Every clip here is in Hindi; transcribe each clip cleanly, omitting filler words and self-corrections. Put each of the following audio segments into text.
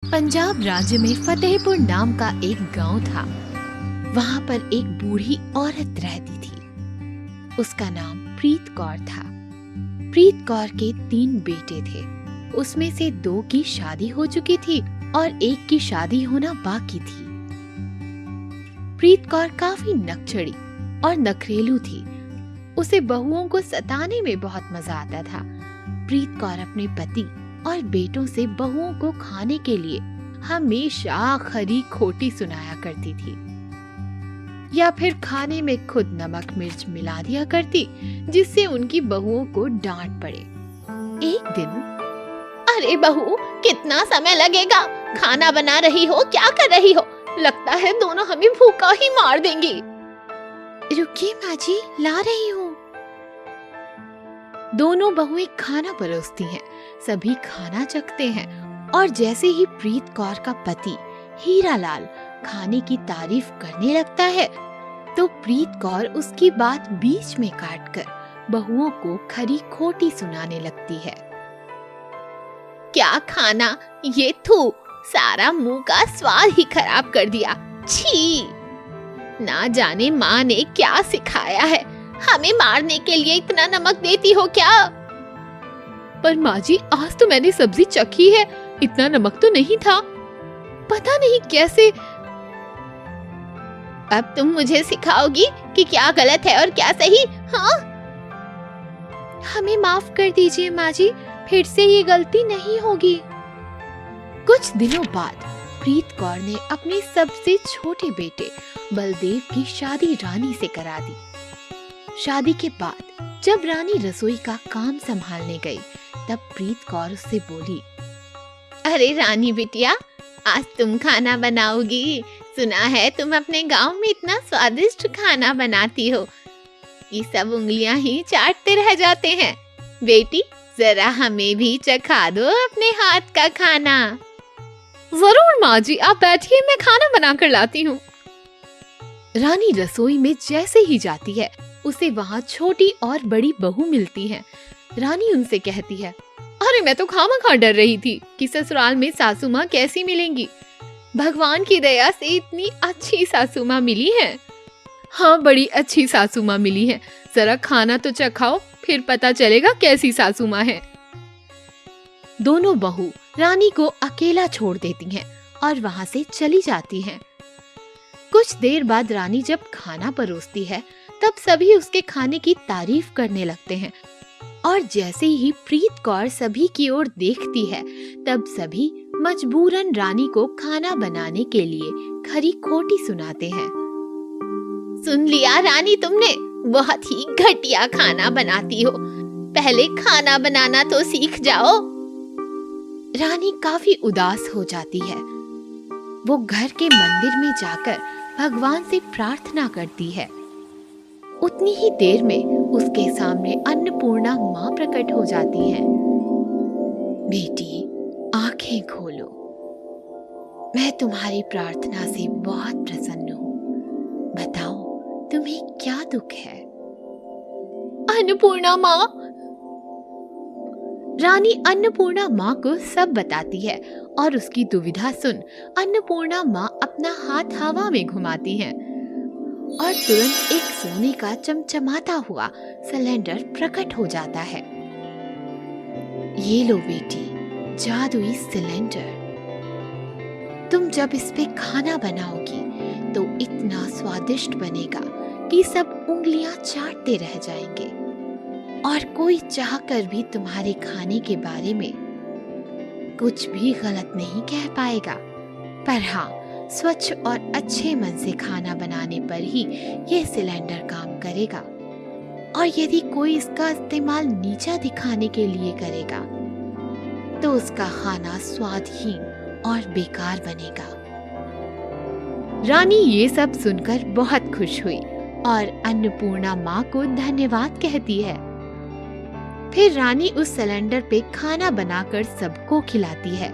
पंजाब राज्य में फतेहपुर नाम का एक गांव था। वहां पर एक बूढ़ी औरत रहती थी। उसका नाम प्रीत कौर था। प्रीत कौर के 3 बेटे थे। उसमें से 2 की शादी हो चुकी थी और 1 की शादी होना बाकी थी। प्रीत कौर काफी नकचड़ी और नखरेलू थी। उसे बहुओं को सताने में बहुत मजा आता था। प्रीत कौर अपने पति और बेटों से बहुओं को खाने के लिए हमेशा खरी खोटी सुनाया करती थी, या फिर खाने में खुद नमक मिर्च मिला दिया करती, जिससे उनकी बहुओं को डांट पड़े। एक दिन, अरे बहू, कितना समय लगेगा? खाना बना रही हो, क्या कर रही हो? लगता है दोनों हमें भूखा ही मार देंगी। रुकिए माँ जी, ला रही हूँ। दोनों बहुएं खाना परोसती हैं। सभी खाना चखते हैं और जैसे ही प्रीत कौर का पति हीरालाल खाने की तारीफ करने लगता है, तो प्रीत कौर उसकी बात बीच में काटकर बहुओं को खरी खोटी सुनाने लगती है। क्या खाना, ये थू, सारा मुंह का स्वाद ही खराब कर दिया। छी! ना जाने माँ ने क्या सिखाया है, हमें मारने के लिए इतना नमक देती हो क्या? पर माँ जी, आज तो मैंने सब्जी चखी है, इतना नमक तो नहीं था। पता नहीं कैसे। अब तुम मुझे सिखाओगी कि क्या गलत है और क्या सही? हाँ? हमें माफ कर दीजिए माँ जी, फिर से ये गलती नहीं होगी। कुछ दिनों बाद प्रीत कौर ने अपने सबसे छोटे बेटे बलदेव की शादी रानी से करा दी। शादी के बाद जब रानी रसोई का काम संभालने गई, तब प्रीत कौर उससे बोली, अरे रानी बिटिया, आज तुम खाना बनाओगी? सुना है तुम अपने गांव में इतना स्वादिष्ट खाना बनाती हो कि सब उंगलियां ही चाटते रह जाते हैं। बेटी, जरा हमें भी चखा दो अपने हाथ का खाना। जरूर माँ जी, आप बैठिए, मैं खाना बना कर लाती हूँ। रानी रसोई में जैसे ही जाती है, उसे वहाँ छोटी और बड़ी बहू मिलती है। रानी उनसे कहती है, अरे मैं तो खामखा डर रही थी कि ससुराल में सासू माँ कैसी मिलेंगी। भगवान की दया से इतनी अच्छी सासू माँ मिली है। हाँ, बड़ी अच्छी सासू माँ मिली है। जरा खाना तो चखाओ, फिर पता चलेगा कैसी सासू माँ है। दोनों बहू रानी को अकेला छोड़ देती हैं और वहाँ से चली जाती हैं। कुछ देर बाद रानी जब खाना परोसती है, तब सभी उसके खाने की तारीफ करने लगते हैं, और जैसे ही प्रीत कौर सभी की ओर देखती है, तब सभी मजबूरन रानी को खाना बनाने के लिए खरी खोटी सुनाते हैं। सुन लिया रानी तुमने, बहुत ही घटिया खाना बनाती हो। पहले खाना बनाना तो सीख जाओ। रानी काफी उदास हो जाती है। वो घर के मंदिर में जाकर भगवान से प्रार्थना करती है। उतनी ही देर में उसके सामने अन्नपूर्णा माँ प्रकट हो जाती हैं। बेटी, आंखें खोलो। मैं तुम्हारी प्रार्थना से बहुत प्रसन्न हूँ। बताओ, तुम्हें क्या दुख है? अन्नपूर्णा माँ। रानी अन्नपूर्णा माँ को सब बताती है और उसकी दुविधा सुन अन्नपूर्णा माँ अपना हाथ हवा में घुमाती हैं और तुरंत एक सोने का चमचमाता हुआ सिलेंडर प्रकट हो जाता है। ये लो बेटी, जादुई सिलेंडर। तुम जब इस पे खाना बनाओगी तो इतना स्वादिष्ट बनेगा कि सब उंगलियां चाटते रह जाएंगे, और कोई चाहकर भी तुम्हारे खाने के बारे में कुछ भी गलत नहीं कह पाएगा। पर हाँ, स्वच्छ और अच्छे मन से खाना बनाने पर ही यह सिलेंडर काम करेगा, और यदि कोई इसका इस्तेमाल नीचा दिखाने के लिए करेगा तो उसका खाना स्वादहीन और बेकार बनेगा। रानी ये सब सुनकर बहुत खुश हुई और अन्नपूर्णा माँ को धन्यवाद कहती है। फिर रानी उस सिलेंडर पे खाना बनाकर सबको खिलाती है।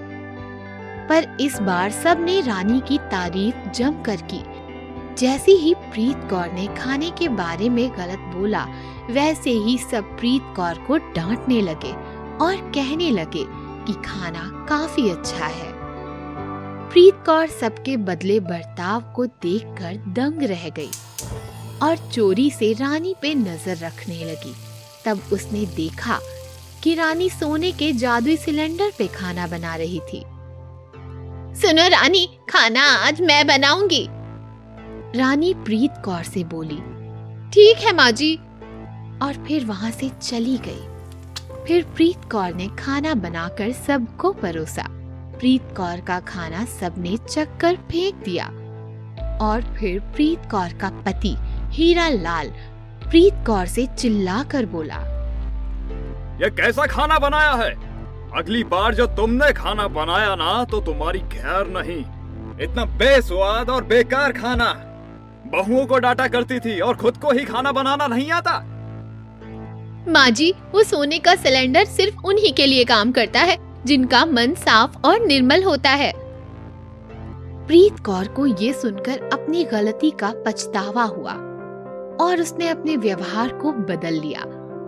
पर इस बार सबने रानी की तारीफ जमकर की। जैसे ही प्रीत कौर ने खाने के बारे में गलत बोला, वैसे ही सब प्रीत कौर को डांटने लगे और कहने लगे कि खाना काफी अच्छा है। प्रीत कौर सबके बदले बर्ताव को देखकर दंग रह गई और चोरी से रानी पे नजर रखने लगी। तब उसने देखा कि रानी सोने के जादुई सिलेंडर पे खाना बना रही थी। सुनो रानी, खाना आज मैं बनाऊंगी। रानी प्रीत कौर से बोली। ठीक है माँ जी। और फिर वहां से चली गई। फिर प्रीत कौर ने खाना बनाकर सबको परोसा। प्रीत कौर का खाना सबने चख कर फेंक दिया। और फिर प्रीत कौर का पति हीरा लाल प्रीत कौर से चिल्लाकर बोला, ये कैसा खाना बनाया है? अगली बार जो तुमने खाना बनाया ना तो तुम्हारी खैर नहीं। इतना बेस्वाद और बेकार खाना। बहुओं को डांटा करती थी और खुद को ही खाना बनाना नहीं आता। माँ जी, वो सोने का सिलेंडर सिर्फ उन्हीं के लिए काम करता है जिनका मन साफ और निर्मल होता है। प्रीत कौर को ये सुनकर अपनी गलती का पछतावा हुआ और उसने अपने व्यवहार को बदल लिया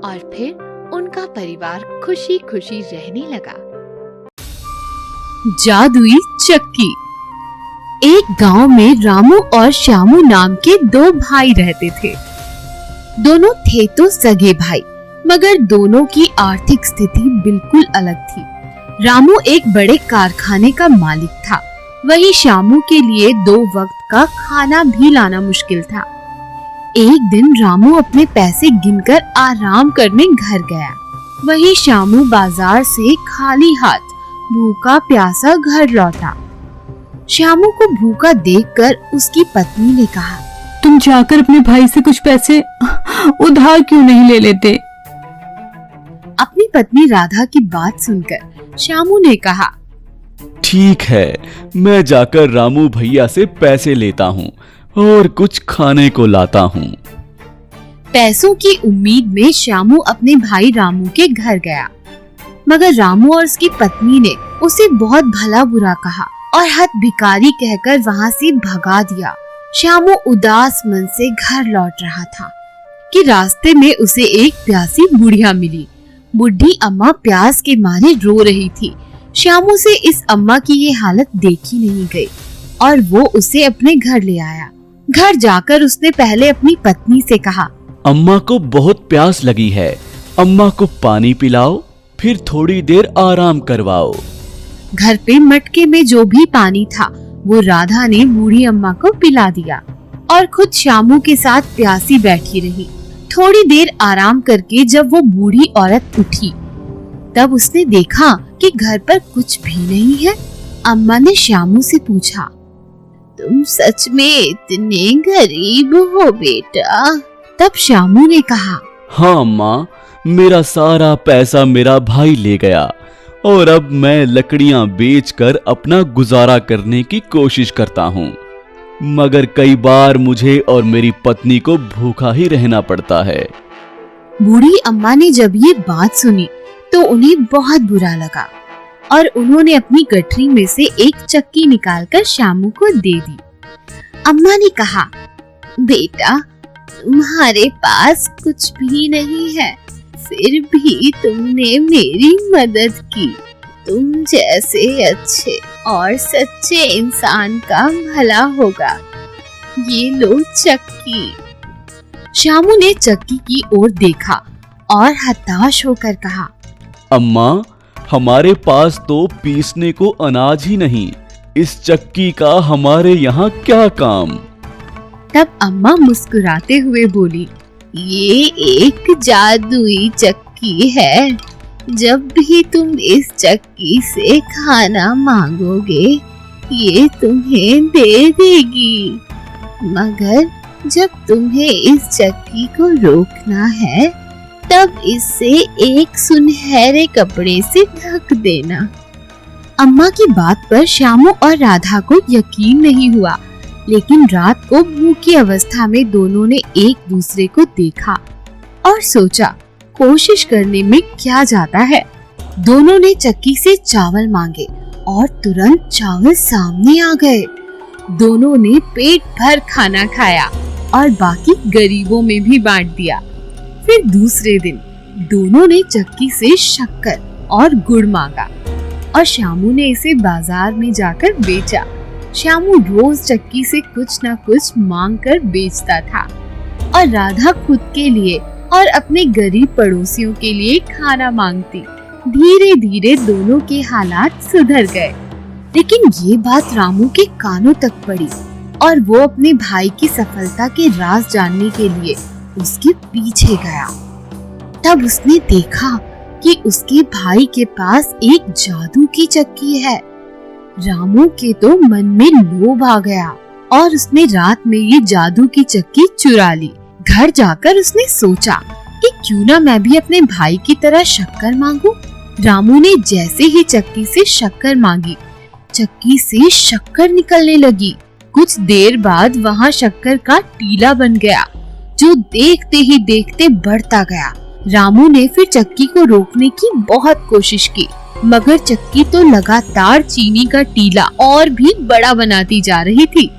और फिर उनका परिवार खुशी खुशी रहने लगा। जादुई चक्की। एक गांव में रामू और श्यामू नाम के दो भाई रहते थे। दोनों थे तो सगे भाई, मगर दोनों की आर्थिक स्थिति बिल्कुल अलग थी। रामू एक बड़े कारखाने का मालिक था, वही श्यामू के लिए 2 वक्त का खाना भी लाना मुश्किल था। एक दिन रामू अपने पैसे गिनकर आराम करने घर गया। वही श्यामू बाजार से खाली हाथ भूखा प्यासा घर लौटा। श्यामू को भूखा देखकर उसकी पत्नी ने कहा, तुम जाकर अपने भाई से कुछ पैसे उधार क्यों नहीं ले लेते? अपनी पत्नी राधा की बात सुनकर श्यामू ने कहा, ठीक है, मैं जाकर रामू भैया से पैसे लेता हूँ और कुछ खाने को लाता हूँ। पैसों की उम्मीद में श्यामू अपने भाई रामू के घर गया, मगर रामू और उसकी पत्नी ने उसे बहुत भला बुरा कहा और हद भिखारी कहकर वहाँ से भगा दिया। श्यामू उदास मन से घर लौट रहा था कि रास्ते में उसे एक प्यासी बुढ़िया मिली। बुढ़ी अम्मा प्यास के मारे रो रही थी। श्यामू से इस अम्मा की ये हालत देखी नहीं गई और वो उसे अपने घर ले आया। घर जाकर उसने पहले अपनी पत्नी से कहा, अम्मा को बहुत प्यास लगी है, अम्मा को पानी पिलाओ, फिर थोड़ी देर आराम करवाओ। घर पे मटके में जो भी पानी था वो राधा ने बूढ़ी अम्मा को पिला दिया और खुद श्यामू के साथ प्यासी बैठी रही। थोड़ी देर आराम करके जब वो बूढ़ी औरत उठी तब उसने देखा कि घर पर कुछ भी नहीं है। अम्मा ने श्यामू से पूछा, तुम सच में इतने गरीब हो बेटा? तब श्यामू ने कहा, हाँ अम्मा, मेरा सारा पैसा मेरा भाई ले गया और अब मैं लकड़ियां बेचकर अपना गुजारा करने की कोशिश करता हूँ, मगर कई बार मुझे और मेरी पत्नी को भूखा ही रहना पड़ता है। बूढ़ी अम्मा ने जब ये बात सुनी तो उन्हें बहुत बुरा लगा और उन्होंने अपनी गठरी में से एक चक्की निकालकर श्यामू को दे दी। अम्मा ने कहा, बेटा, तुम्हारे पास कुछ भी नहीं है, फिर भी तुमने मेरी मदद की। तुम जैसे अच्छे और सच्चे इंसान का भला होगा। ये लो चक्की। श्यामू ने चक्की की ओर देखा और हताश होकर कहा, अम्मा, हमारे पास तो पीसने को अनाज ही नहीं, इस चक्की का हमारे यहाँ क्या काम? तब अम्मा मुस्कुराते हुए बोली, ये एक जादुई चक्की है। जब भी तुम इस चक्की से खाना मांगोगे ये तुम्हें दे देगी, मगर जब तुम्हें इस चक्की को रोकना है तब इसे एक सुनहरे कपड़े से ढक देना। अम्मा की बात पर श्यामू और राधा को यकीन नहीं हुआ, लेकिन रात को भूखी अवस्था में दोनों ने एक दूसरे को देखा और सोचा कोशिश करने में क्या जाता है। दोनों ने चक्की से चावल मांगे और तुरंत चावल सामने आ गए। दोनों ने पेट भर खाना खाया और बाकी गरीबों में भी बांट दिया। फिर दूसरे दिन दोनों ने चक्की से शक्कर और गुड़ मांगा। और श्यामू ने इसे बाजार में जाकर बेचा। श्यामू रोज चक्की से कुछ न कुछ मांग कर बेचता था और राधा खुद के लिए और अपने गरीब पड़ोसियों के लिए खाना मांगती। धीरे धीरे दोनों के हालात सुधर गए, लेकिन ये बात रामू के कानों तक पड़ी और वो अपने भाई की सफलता के राज जानने के लिए उसके पीछे गया। तब उसने देखा कि उसके भाई के पास एक जादू की चक्की है। रामू के तो मन में लोभ आ गया और उसने रात में ये जादू की चक्की चुरा ली। घर जाकर उसने सोचा कि क्यों ना मैं भी अपने भाई की तरह शक्कर मांगू। रामू ने जैसे ही चक्की से शक्कर मांगी, चक्की से शक्कर निकलने लगी। कुछ देर बाद वहाँ शक्कर का टीला बन गया, जो देखते ही देखते बढ़ता गया। रामू ने फिर चक्की को रोकने की बहुत कोशिश की, मगर चक्की तो लगातार चीनी का टीला और भी बड़ा बनाती जा रही थी।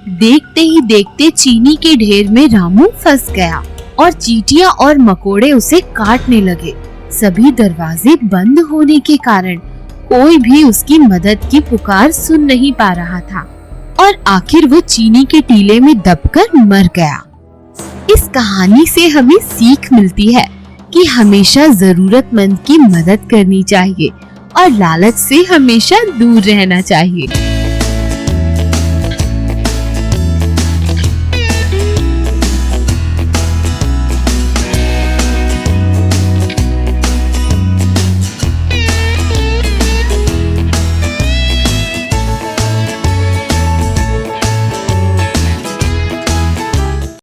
देखते ही देखते चीनी के ढेर में रामू फंस गया और चींटियां और मकोड़े उसे काटने लगे। सभी दरवाजे बंद होने के कारण कोई भी उसकी मदद की पुकार सुन नहीं पा रहा था और आखिर वो चीनी के टीले में दबकर मर गया। इस कहानी से हमें सीख मिलती है कि हमेशा जरूरतमंद की मदद करनी चाहिए और लालच से हमेशा दूर रहना चाहिए।